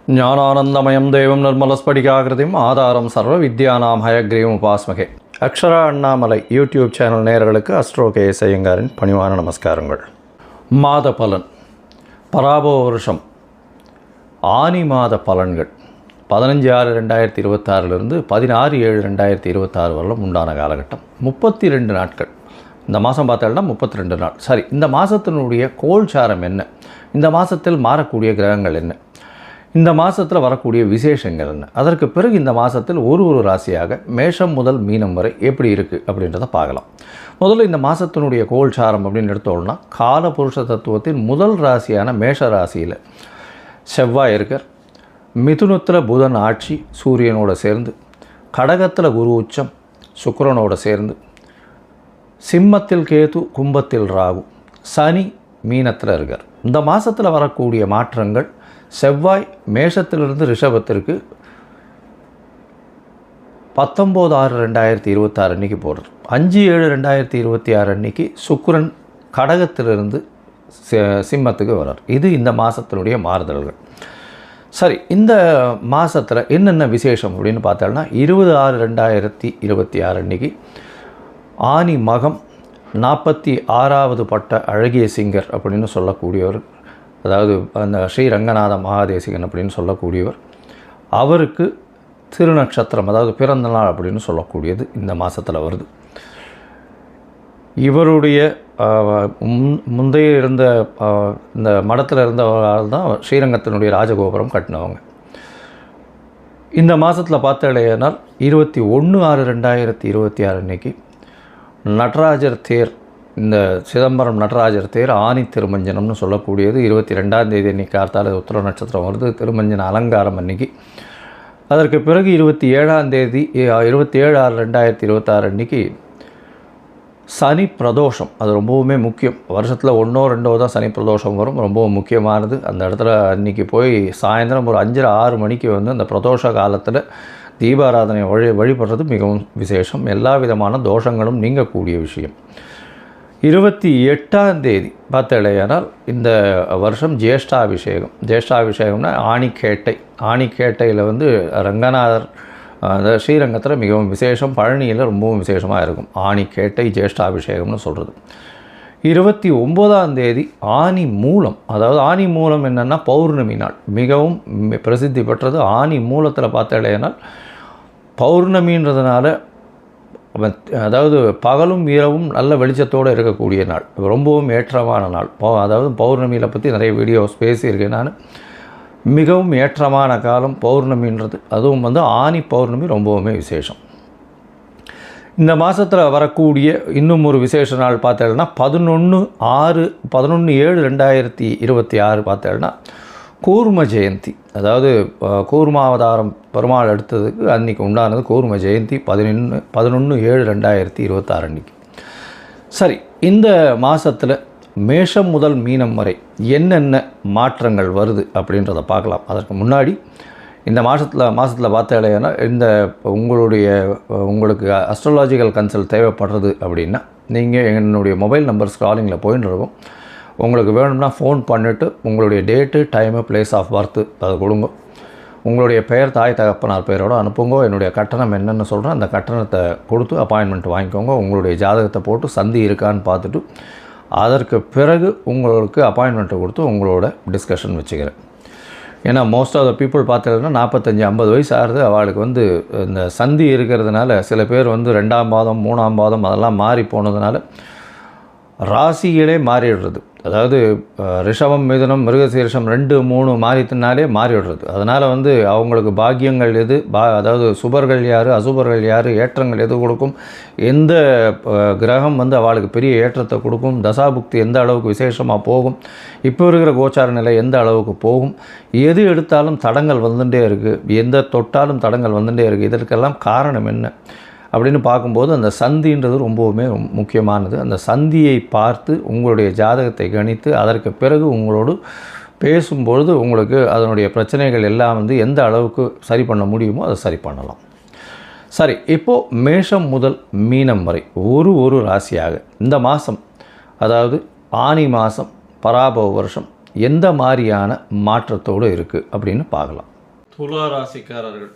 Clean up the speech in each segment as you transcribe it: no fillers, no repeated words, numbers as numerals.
ஞானானந்தமயம் தேவம் நிர்மலஸ்படிகாகிருதிம் ஆதாரம் சர்வ வித்யானாம் ஹயக்ரீவம் உபாஸ்மகே. அக்ஷரா அண்ணாமலை யூடியூப் சேனல் நேயர்களுக்கு அஸ்ட்ரோ கேஎஸ் ஐயங்காரின் பணிவான நமஸ்காரங்கள். மாத பலன், பராபவ வருஷம் ஆனி மாத பலன்கள் 15/6/2026 16/7/2026 வரலும் உண்டான காலகட்டம் 32 நாட்கள். இந்த மாதம் பார்த்தோம்னா 32 நாள். சரி, இந்த மாதத்தினுடைய கோல்சாரம் என்ன, இந்த மாதத்தில் மாறக்கூடிய கிரகங்கள் என்ன, இந்த மாதத்தில் வரக்கூடிய விசேஷங்கள் என்ன, அதற்கு பிறகு இந்த மாதத்தில் ஒரு ராசியாக மேஷம் முதல் மீனம் வரை எப்படி இருக்குது அப்படின்றத பார்க்கலாம். முதல்ல இந்த மாதத்தினுடைய கோல்சாரம் அப்படின்னு எடுத்தோம்னா, காலபுருஷ தத்துவத்தின் முதல் ராசியான மேஷ ராசியில் செவ்வாய் இருக்கார். மிதுனத்தில் புதன் ஆட்சி சூரியனோடு சேர்ந்து, கடகத்தில் குரு உச்சம் சுக்கிரனோடு சேர்ந்து, சிம்மத்தில் கேது, கும்பத்தில் ராகு, சனி மீனத்தில் இருக்கார். இந்த மாதத்தில் வரக்கூடிய மாற்றங்கள், செவ்வாய் மேஷத்திலிருந்து ரிஷபத்திற்கு 19/6/2026 அன்றைக்கி போடுறார். 5/7/2026 அன்றைக்கி சுக்கிரன் கடகத்திலிருந்து சிம்மத்துக்கு வர்றார். இது இந்த மாதத்தினுடைய மாறுதல்கள். சரி, இந்த மாதத்தில் என்னென்ன விசேஷம் அப்படின்னு பார்த்தோம்னா, 20/6/2026 அன்றைக்கி ஆனி மகம் 46வது பட்ட அழகிய சிங்கர் அப்படின்னு சொல்லக்கூடியவர், அதாவது அந்த ஸ்ரீரங்கநாத மகாதேசிகன் அப்படின்னு சொல்லக்கூடியவர், அவருக்கு திருநட்சத்திரம் அதாவது பிறந்த நாள் அப்படின்னு சொல்லக்கூடியது இந்த மாதத்தில் வருது. இவருடைய முந்தைய இருந்த இந்த மடத்தில் இருந்தவரால் தான் ஸ்ரீரங்கத்தினுடைய ராஜகோபுரம் கட்டினவங்க. இந்த மாதத்தில் பார்த்தலையானால் 21/6/2026 அன்றைக்கி நடராஜர் தேர், இந்த சிதம்பரம் நடராஜர் தேர் ஆனி திருமஞ்சனம்னு சொல்லக்கூடியது 22ஆம் தேதி அன்றைக்கி கார்த்தால உத்திர நட்சத்திரம் வருது. திருமஞ்சன அலங்காரம் அன்றைக்கி. அதற்கு பிறகு 27ஆம் தேதி 27/6/2026 அன்றைக்கி சனி பிரதோஷம். அது ரொம்பவுமே முக்கியம். வருஷத்தில் 1 or 2 தான் சனி பிரதோஷம் வரும். ரொம்பவும் முக்கியமானது. அந்த இடத்துல அன்றைக்கி போய் சாயந்தரம் ஒரு 5:30-6 மணிக்கு அந்த பிரதோஷ காலத்தில் தீபாராதனை வழிபடுறது மிகவும் விசேஷம். எல்லா விதமான தோஷங்களும் நீங்கக்கூடிய விஷயம். 28ஆம் தேதி பார்த்தலையானால் இந்த வருஷம் ஜேஷ்டாபிஷேகம். ஜேஷ்டாபிஷேகம்னா ஆணிக்கேட்டை. ஆணிக்கேட்டையில் ரங்கநாதர் ஸ்ரீரங்கத்தில் மிகவும் விசேஷம். பழனியில் ரொம்பவும் விசேஷமாக இருக்கும். ஆணிக்கேட்டை ஜேஷ்டாபிஷேகம்னு சொல்கிறது. 29ஆம் தேதி ஆனி மூலம். அதாவது ஆனி மூலம் என்னென்னா பௌர்ணமி நாள். மிகவும் பிரசித்தி பெற்றது. ஆனி மூலத்தில் பார்த்தலையானால் பௌர்ணமின்றதுனால, அதாவது பகலும் இரவும் நல்ல வெளிச்சத்தோடு இருக்கக்கூடிய நாள், ரொம்பவும் ஏற்றமான நாள். அதாவது பௌர்ணமியில் பற்றி நிறைய வீடியோஸ் பேசியிருக்கேன் நான். மிகவும் ஏற்றமான காலம் பௌர்ணமின்றது. அதுவும் ஆனி பௌர்ணமி ரொம்பவுமே விசேஷம். இந்த மாதத்தில் வரக்கூடிய இன்னும் ஒரு விசேஷ நாள் பார்த்தேன்னா 11/7/2026 பார்த்தேன்னா கூர்ம ஜெயந்தி. அதாவது கூர்மாவதாரம் பெருமாள் எடுத்ததுக்கு அன்றைக்கி உண்டானது கூர்ம ஜெயந்தி 11/7/2026 அன்றைக்கி. சரி, இந்த மாதத்தில் மேஷம் முதல் மீனம் வரை என்னென்ன மாற்றங்கள் வருது அப்படின்றத பார்க்கலாம். அதற்கு முன்னாடி இந்த மாதத்தில் பார்த்தேன்னா உங்களுக்கு அஸ்ட்ராலாஜிக்கல் கன்சல்ட் தேவைப்படுறது அப்படின்னா நீங்கள் என்னுடைய மொபைல் நம்பர் ஸ்க்ராலிங்கில் போயின்னு இருக்கும். உங்களுக்கு வேணும்னா ஃபோன் பண்ணிவிட்டு உங்களுடைய date, time, place of birth அதை கொடுங்க. உங்களுடைய பெயர், தாய் தகப்பனார் பெயரோடு அனுப்புங்க. என்னுடைய கட்டணம் என்னென்னு சொல்கிறேன், அந்த கட்டணத்தை கொடுத்து அப்பாயின்மெண்ட் வாங்கிக்கோங்க. உங்களுடைய ஜாதகத்தை போட்டு சந்தி இருக்கான்னு பார்த்துட்டு அதற்கு பிறகு உங்களுக்கு அப்பாயின்மெண்ட்டை கொடுத்து உங்களோட டிஸ்கஷன் வச்சுக்கிறேன். ஏன்னா மோஸ்ட் ஆஃப் த பீப்புள் பார்த்தீங்கன்னா 45-50 வயசு ஆகுது. அவளுக்கு இந்த சந்தி இருக்கிறதுனால சில பேர் 2ஆம் பாதம் 3ஆம் பாதம் அதெல்லாம் மாறி போனதுனால ராசிகளே மாறிடுறது. அதாவது ரிஷபம், மிதுனம், மிருகசீரிஷம் 2, 3 மாறித்தினாலே மாறிவிடுறது. அதனால் அவங்களுக்கு பாக்கியங்கள் எது, அதாவது சுபர்கள் யார், அசுபர்கள் யார், ஏற்றங்கள் எது கொடுக்கும், எந்த கிரகம் அவளுக்கு பெரிய ஏற்றத்தை கொடுக்கும், தசாபுக்தி எந்த அளவுக்கு விசேஷமாக போகும், இப்போ இருக்கிற கோச்சார நிலை எந்த அளவுக்கு போகும், எது எடுத்தாலும் தடங்கள் வந்துட்டே இருக்குது, எந்த தொட்டாலும் தடங்கள் வந்துட்டே இருக்குது, இதற்கெல்லாம் காரணம் என்ன அப்படின்னு பார்க்கும்போது அந்த சந்தின்றது ரொம்பவுமே முக்கியமானது. அந்த சந்தியை பார்த்து உங்களுடைய ஜாதகத்தை கணித்து அதற்கு பிறகு உங்களோடு பேசும்பொழுது உங்களுக்கு அதனுடைய பிரச்சனைகள் எல்லாம் எந்த அளவுக்கு சரி பண்ண முடியுமோ அதை சரி பண்ணலாம். சரி, இப்போது மேஷம் முதல் மீனம் வரை ஒரு ராசியாக இந்த மாதம், அதாவது ஆனி மாதம் பராபவ வருஷம் எந்த மாதிரியான மாற்றத்தோடு இருக்குது அப்படின்னு பார்க்கலாம். துலா ராசிக்காரர்கள்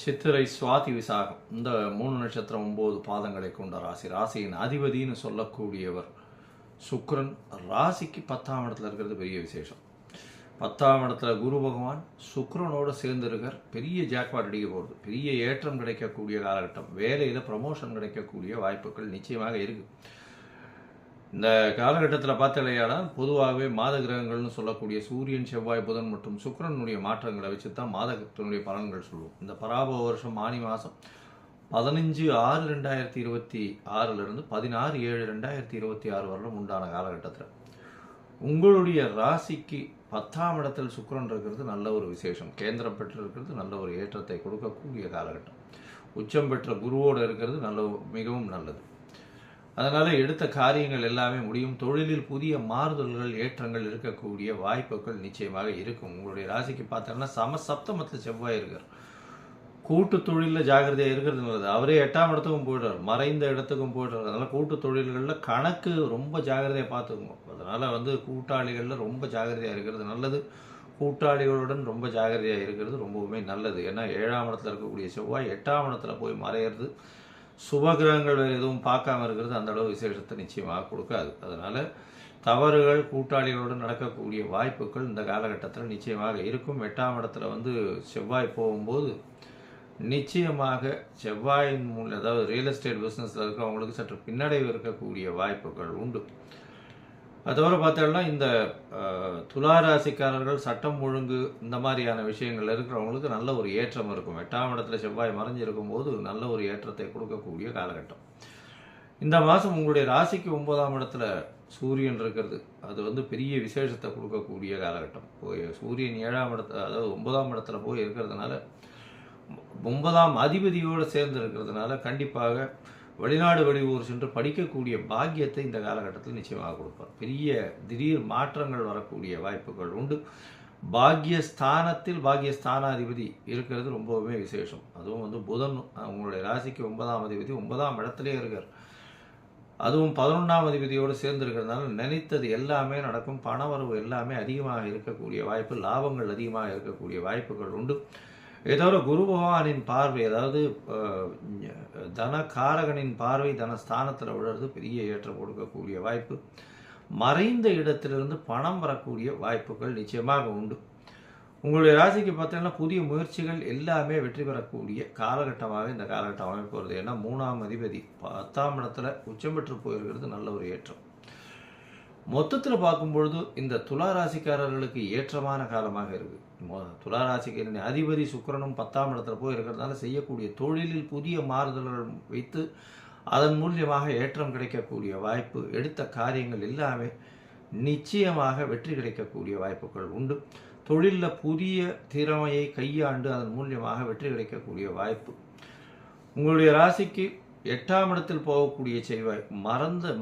சித்திரை, சுவாதி, விசாகம் இந்த 3 நட்சத்திரம் 9 பாதங்களை கொண்ட ராசி. ராசியின் அதிபதினு சொல்லக்கூடியவர் சுக்கிரன். ராசிக்கு 10ஆம் இடத்துல இருக்கிறது பெரிய விசேஷம். 10ஆம் இடத்துல குரு பகவான் சுக்கிரனோடு சேர்ந்திருக்கார். பெரிய ஜாக்பாட் அடிக்க போகிறது. பெரிய ஏற்றம் கிடைக்கக்கூடிய காலகட்டம். வேலையில் ப்ரமோஷன் கிடைக்கக்கூடிய வாய்ப்புகள் நிச்சயமாக இருக்குது. இந்த காலகட்டத்தில் பார்த்தாலேயானால் பொதுவாகவே மாத கிரகங்கள்னு சொல்லக்கூடிய சூரியன், செவ்வாய், புதன் மற்றும் சுக்கிரனுடைய மாற்றங்களை வச்சு தான் மாதத்தினுடைய பலன்கள் சொல்லுவோம். இந்த பராபவ வருஷம் ஆனி மாதம் 15/6/2026 16/7/2026 வரலும் உண்டான காலகட்டத்தில் உங்களுடைய ராசிக்கு 10ஆம் இடத்தில் சுக்கிரன் இருக்கிறது நல்ல ஒரு விசேஷம். கேந்திரம் பெற்று இருக்கிறது நல்ல ஒரு ஏற்றத்தை கொடுக்கக்கூடிய காலகட்டம். உச்சம் பெற்ற குருவோடு இருக்கிறது மிகவும் நல்லது. அதனால் எடுத்த காரியங்கள் எல்லாமே முடியும். தொழிலில் புதிய மாறுதல்கள், ஏற்றங்கள் இருக்கக்கூடிய வாய்ப்புகள் நிச்சயமாக இருக்கும். உங்களுடைய ராசிக்கு பார்த்தோம்னா சப்தமத்தில் செவ்வாய் இருக்கார். கூட்டு தொழிலில் ஜாகிரதையாக இருக்கிறது நல்லது. அவரே 8ஆம் இடத்துக்கும் போய்டுறார், மறைந்த இடத்துக்கும் போய்டுறார். அதனால் கூட்டு தொழில்களில் கணக்கு ரொம்ப ஜாகிரதையாக பார்த்துக்கணும். அதனால் கூட்டாளிகளில் ரொம்ப ஜாகிரதையாக இருக்கிறது நல்லது. கூட்டாளிகளுடன் ரொம்ப ஜாகிரதையாக இருக்கிறது ரொம்பவுமே நல்லது. ஏன்னா 7ஆம் இடத்துல இருக்கக்கூடிய செவ்வாய் 8ஆம் இடத்துல போய் மறையிறது, சுபகிரகங்கள் வேறு எதுவும் பார்க்காம இருக்கிறது அந்த அளவு விசேஷத்தை நிச்சயமாக கொடுக்காது. அதனால் தவறுகள் கூட்டாளிகளுடன் நடக்கக்கூடிய வாய்ப்புகள் இந்த காலகட்டத்தில் நிச்சயமாக இருக்கும். 8ஆம் இடத்துல செவ்வாய் போகும்போது நிச்சயமாக செவ்வாயின் மூலம், அதாவது ரியல் எஸ்டேட் பிஸ்னஸில் இருக்கிறவங்களுக்கு சற்று பின்னடைவு இருக்கக்கூடிய வாய்ப்புகள் உண்டு. அது தவிர பார்த்தோம்னா இந்த துளாராசிக்காரர்கள் சட்டம் ஒழுங்கு இந்த மாதிரியான விஷயங்கள் இருக்கிறவங்களுக்கு நல்ல ஒரு ஏற்றம் இருக்கும். 8ஆம் இடத்துல செவ்வாய் மறைஞ்சிருக்கும் போது நல்ல ஒரு ஏற்றத்தை கொடுக்கக்கூடிய காலகட்டம். இந்த மாதம் உங்களுடைய ராசிக்கு 9ஆம் இடத்துல சூரியன் இருக்கிறது. அது பெரிய விசேஷத்தை கொடுக்கக்கூடிய காலகட்டம். சூரியன் 7ஆம் இடத்துல, அதாவது 9ஆம் இடத்துல போய் இருக்கிறதுனால 9ஆம் அதிபதியோடு சேர்ந்து இருக்கிறதுனால கண்டிப்பாக வெளிநாடு வெளியூர் சென்று படிக்கக்கூடிய பாக்கியத்தை இந்த காலகட்டத்தில் நிச்சயமாக கொடுப்பார். பெரிய திடீர் மாற்றங்கள் வரக்கூடிய வாய்ப்புகள் உண்டு. பாக்கியஸ்தானத்தில் பாக்கியஸ்தானாதிபதி இருக்கிறது ரொம்பவுமே விசேஷம். அதுவும் புதன் உங்களுடைய ராசிக்கு 9ஆம் அதிபதி 9ஆம் இடத்துலேயே இருக்கார். அதுவும் 11ஆம் அதிபதியோடு சேர்ந்து இருக்கிறதுனால நினைத்தது எல்லாமே நடக்கும். பணவரவு எல்லாமே அதிகமாக இருக்கக்கூடிய வாய்ப்பு, லாபங்கள் அதிகமாக இருக்கக்கூடிய வாய்ப்புகள் உண்டு. ஏதோ குரு பகவானின் பார்வை, அதாவது தனகாரகனின் பார்வை தனஸ்தானத்தில் விழுறது பெரிய ஏற்றம் கொடுக்கக்கூடிய வாய்ப்பு. மறைந்த இடத்திலிருந்து பணம் வரக்கூடிய வாய்ப்புகள் நிச்சயமாக உண்டு. உங்களுடைய ராசிக்கு பார்த்தீங்கன்னா புதிய முயற்சிகள் எல்லாமே வெற்றி பெறக்கூடிய காலகட்டமாக இந்த காலகட்டம் அமைப்பு வருது. ஏன்னா 3ஆம் அதிபதி 10ஆம் இடத்துல உச்சம் பெற்று போயிருக்கிறது நல்ல ஒரு ஏற்றம். மொத்தத்தில் பார்க்கும்பொழுது இந்த துளாராசிக்காரர்களுக்கு ஏற்றமான காலமாக இருக்குது. துளாராசிக்காரின் அதிபதி சுக்கிரனும் 10ஆம் இடத்துல போய் இருக்கிறதுனால செய்யக்கூடிய தொழிலில் புதிய மாறுதல்கள் வைத்து அதன் மூலியமாக ஏற்றம் கிடைக்கக்கூடிய வாய்ப்பு, எடுத்த காரியங்கள் எல்லாமே நிச்சயமாக வெற்றி கிடைக்கக்கூடிய வாய்ப்புகள் உண்டு. தொழிலில் புதிய திறமையை கையாண்டு அதன் மூலியமாக வெற்றி கிடைக்கக்கூடிய வாய்ப்பு. உங்களுடைய ராசிக்கு 8ஆம் இடத்தில் போகக்கூடிய செவ்வாய்,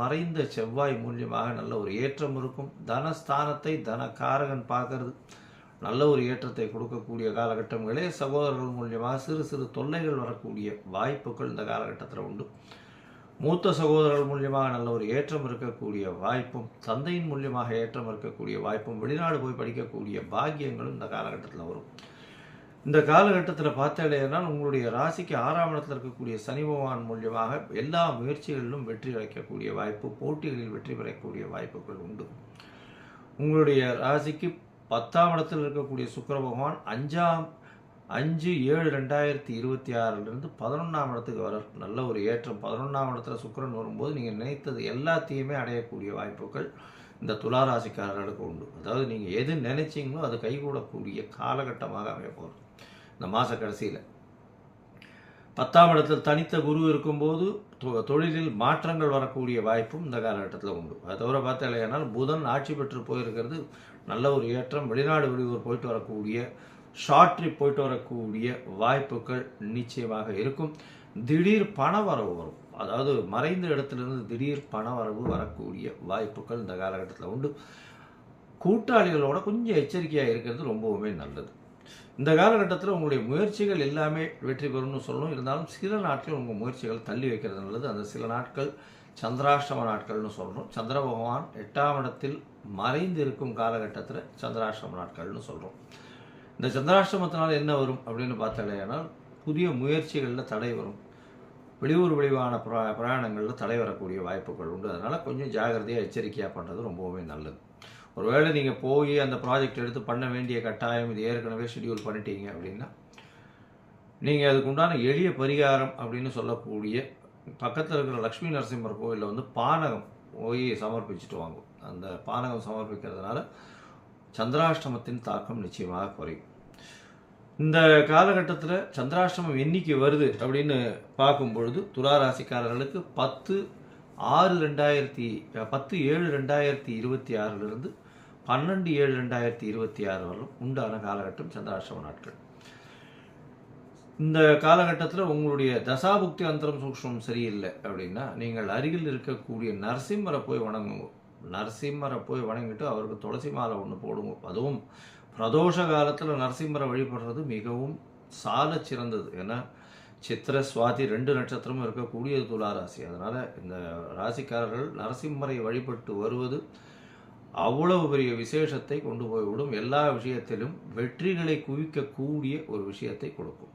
மறைந்த செவ்வாய் மூலியமாக நல்ல ஒரு ஏற்றம் இருக்கும். தனஸ்தானத்தை தனகாரகன் பார்க்கறது நல்ல ஒரு ஏற்றத்தை கொடுக்கக்கூடிய காலகட்டங்களே. சகோதரர்கள் மூலியமாக சிறு சிறு தொல்லைகள் வரக்கூடிய வாய்ப்புகள் இந்த காலகட்டத்தில் உண்டு. மூத்த சகோதரர்கள் மூலியமாக நல்ல ஒரு ஏற்றம் இருக்கக்கூடிய வாய்ப்பும், தந்தையின் மூலியமாக ஏற்றம் இருக்கக்கூடிய வாய்ப்பும், வெளிநாடு போய் படிக்கக்கூடிய பாக்கியங்களும் இந்த காலகட்டத்தில் வரும். இந்த காலகட்டத்தில் பார்த்தாலேனால் உங்களுடைய ராசிக்கு 6ஆம் இடத்தில் இருக்கக்கூடிய சனி பகவான் மூலியமாக எல்லா முயற்சிகளிலும் வெற்றி கிடைக்கக்கூடிய வாய்ப்பு, போட்டிகளில் வெற்றி பெறக்கூடிய வாய்ப்புகள் உண்டு. உங்களுடைய ராசிக்கு 10ஆம் இடத்தில் இருக்கக்கூடிய சுக்கிர பகவான் 5/7/2026 11ஆம் இடத்துக்கு வர நல்ல ஒரு ஏற்றம். 11ஆம் இடத்துல சுக்கிரன் வரும்போது நீங்கள் நினைத்தது எல்லாத்தையுமே அடையக்கூடிய வாய்ப்புகள் இந்த துளாராசிக்காரர்களுக்கு உண்டு. அதாவது நீங்கள் எது நினைச்சிங்களோ அது கைகூடக்கூடிய காலகட்டமாக அமைய போகிறது. இந்த மாத கடைசியில் 10ஆம் இடத்தில் தனித்த குரு இருக்கும்போது தொழிலில் மாற்றங்கள் வரக்கூடிய வாய்ப்பும் இந்த காலகட்டத்தில் உண்டு. அது தவிர பார்த்தாலேனால் புதன் ஆட்சி பெற்று போயிருக்கிறது நல்ல ஒரு ஏற்றம். வெளிநாடு வெளியூர் போயிட்டு வரக்கூடிய, ஷார்ட் ட்ரிப் போயிட்டு வரக்கூடிய வாய்ப்புகள் நிச்சயமாக இருக்கும். திடீர் பண வரவு வரும். அதாவது மறைந்த இடத்திலிருந்து திடீர் பண வரவு வரக்கூடிய வாய்ப்புகள் இந்த காலகட்டத்தில் உண்டு. கூட்டாளிகளோட கொஞ்சம் எச்சரிக்கையாக இருக்கிறது ரொம்பவுமே நல்லது. இந்த காலகட்டத்தில் உங்களுடைய முயற்சிகள் எல்லாமே வெற்றி பெறும்னு சொல்லணும். இருந்தாலும் சில நாட்கள் உங்கள் முயற்சிகள் தள்ளி வைக்கிறது நல்லது. அந்த சில நாட்கள் சந்திராஷ்டம நாட்கள்னு சொல்கிறோம். சந்திர பகவான் 8ஆம் இடத்தில் மறைந்து இருக்கும் காலகட்டத்தில் சந்திராஷ்டம நாட்கள்னு சொல்கிறோம். இந்த சந்திராஷ்டமத்தினால் என்ன வரும் அப்படின்னு பார்த்தாலேனால் புதிய முயற்சிகளில் தடை வரும். வெளியூர் வெளிவான பிரயாணங்களில் தடை வரக்கூடிய வாய்ப்புகள் உண்டு. அதனால் கொஞ்சம் ஜாகிரதையாக எச்சரிக்கையாக பண்ணுறது ரொம்பவுமே நல்லது. ஒருவேளை நீங்கள் போய் அந்த ப்ராஜெக்ட் எடுத்து பண்ண வேண்டிய கட்டாயம் இது ஏற்கனவே ஷெட்யூல் பண்ணிட்டீங்க அப்படின்னா நீங்கள் அதுக்கு உண்டான எளிய பரிகாரம் அப்படின்னு சொல்லக்கூடிய பக்கத்தில் இருக்கிற லக்ஷ்மி நரசிம்மர் கோயிலில் வந்து பானகம் போய் சமர்ப்பிச்சுட்டு வாங்கும். அந்த பானகம் சமர்ப்பிக்கிறதுனால சந்திராஷ்டமத்தின் தாக்கம் நிச்சயமாக குறையும். இந்த காலகட்டத்தில் சந்திராஷ்டமம் என்னைக்கு வருது அப்படின்னு பார்க்கும் பொழுது துலா ராசிக்காரர்களுக்கு 10/7/2026 12/7/2026 வரலும் உண்டான காலகட்டம் சந்திராஷ்டம நாட்கள். இந்த காலகட்டத்தில் உங்களுடைய தசாபுக்தி அந்தரம் சூக்ஷ்மம் சரியில்லை அப்படின்னா நீங்கள் அருகில் இருக்கக்கூடிய நரசிம்மரை போய் வணங்குங்க. நரசிம்மரை போய் வணங்கிட்டு அவருக்கு துளசி மாலை ஒன்று போடுங்க. அதுவும் பிரதோஷ காலத்தில் நரசிம்மரை வழிபடுறது மிகவும் சால சிறந்தது. ஏன்னா சித்திர சுவாதி 2 நட்சத்திரமும் இருக்கக்கூடியது துலா ராசி. அதனால் இந்த ராசிக்காரர்கள் நரசிம்மரை வழிபட்டு வருவது அவ்வளவு பெரிய விசேஷத்தை கொண்டு போய்விடும். எல்லா விஷயத்திலும் வெற்றிகளை குவிக்கக்கூடிய ஒரு விஷயத்தை கொடுக்கும்.